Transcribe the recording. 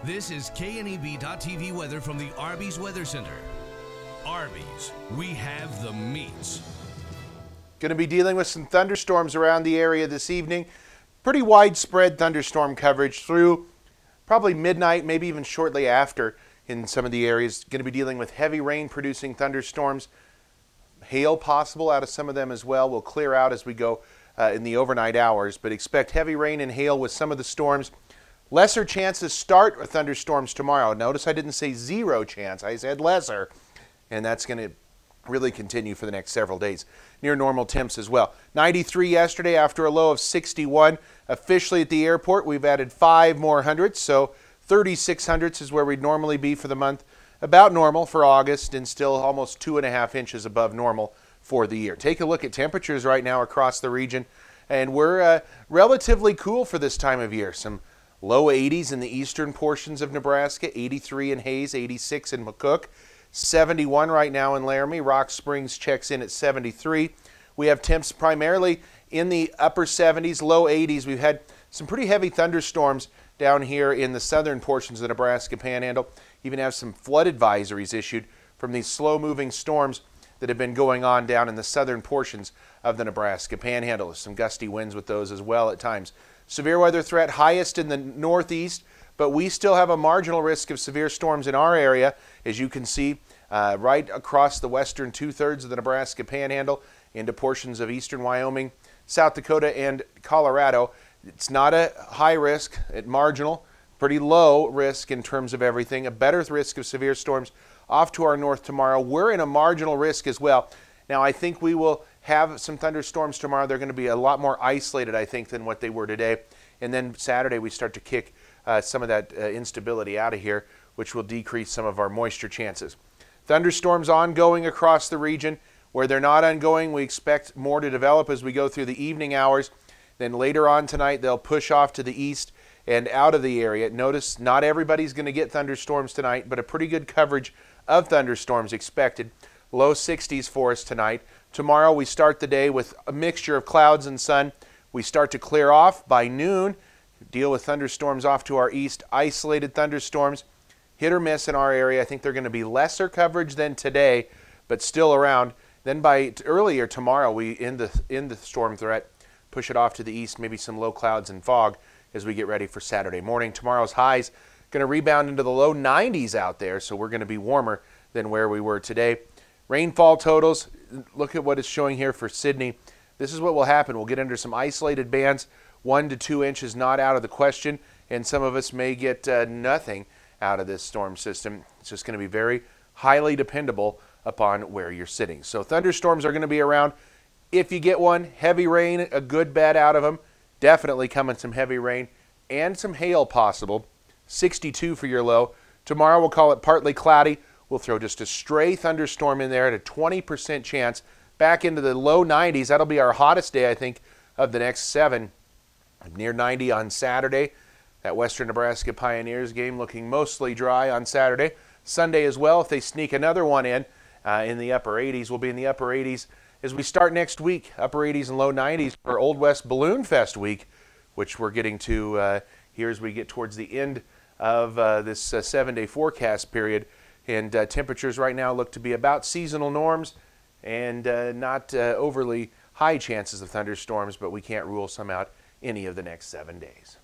This is KNEB.TV weather from the Arby's Weather Center. Arby's, we have the meats. Going to be dealing with some thunderstorms around the area this evening. Pretty widespread thunderstorm coverage through probably midnight, maybe even shortly after in some of the areas. Going to be dealing with heavy rain producing thunderstorms. Hail possible out of some of them as well. Will clear out as we go in the overnight hours, but expect heavy rain and hail with some of the storms. Lesser chances start with thunderstorms tomorrow. Notice I didn't say zero chance. I said lesser, and that's going to really continue for the next several days. Near normal temps as well. 93 yesterday after a low of 61. Officially at the airport, we've added 5 more hundredths, so 36 hundredths is where we'd normally be for the month. About normal for August, and still almost 2.5 inches above normal for the year. Take a look at temperatures right now across the region, and we're relatively cool for this time of year. Some low 80s in the eastern portions of Nebraska, 83 in Hays, 86 in McCook, 71 right now in Laramie. Rock Springs checks in at 73. We have temps primarily in the upper 70s, low 80s. We've had some pretty heavy thunderstorms down here in the southern portions of the Nebraska Panhandle. Even have some flood advisories issued from these slow-moving storms that have been going on down in the southern portions of the Nebraska Panhandle. Some gusty winds with those as well at times. Severe weather threat highest in the northeast, but we still have a marginal risk of severe storms in our area, as you can see right across the western two-thirds of the Nebraska Panhandle into portions of eastern Wyoming, South Dakota, and Colorado. It's not a high risk, it's marginal, pretty low risk in terms of everything. A better risk of severe storms off to our north tomorrow. We're in a marginal risk as well. Now, I think we will have some thunderstorms tomorrow. They're going to be a lot more isolated, I think, than what they were today. And then Saturday, we start to kick some of that instability out of here, which will decrease some of our moisture chances. Thunderstorms ongoing across the region. Where they're not ongoing, we expect more to develop as we go through the evening hours. Then later on tonight, they'll push off to the east and out of the area. Notice not everybody's going to get thunderstorms tonight, but a pretty good coverage of thunderstorms expected. Low 60s for us tonight. Tomorrow we start the day with a mixture of clouds and sun. We start to clear off by noon. Deal with thunderstorms off to our east. Isolated thunderstorms. Hit or miss in our area. I think they're going to be lesser coverage than today, but still around. Then by earlier tomorrow we end the storm threat. Push it off to the east. Maybe some low clouds and fog as we get ready for Saturday morning. Tomorrow's highs going to rebound into the low 90s out there, so we're going to be warmer than where we were today. Rainfall totals, look at what it's showing here for Sydney. This is what will happen. We'll get under some isolated bands, 1 to 2 inches not out of the question, and some of us may get nothing out of this storm system. It's just going to be very highly dependable upon where you're sitting. So thunderstorms are going to be around. If you get one, heavy rain, a good bed out of them. Definitely coming some heavy rain and some hail possible. 62 for your low. Tomorrow we'll call it partly cloudy. We'll throw just a stray thunderstorm in there at a 20% chance. Back into the low 90s. That'll be our hottest day, I think, of the next 7. Near 90 on Saturday. That Western Nebraska Pioneers game looking mostly dry on Saturday. Sunday as well, if they sneak another one in the upper 80s. We'll be in the upper 80s as we start next week. Upper 80s and low 90s for Old West Balloon Fest week, which we're getting to here as we get towards the end of this 7-day forecast period. And temperatures right now look to be about seasonal norms and not overly high chances of thunderstorms, but we can't rule some out any of the next 7 days.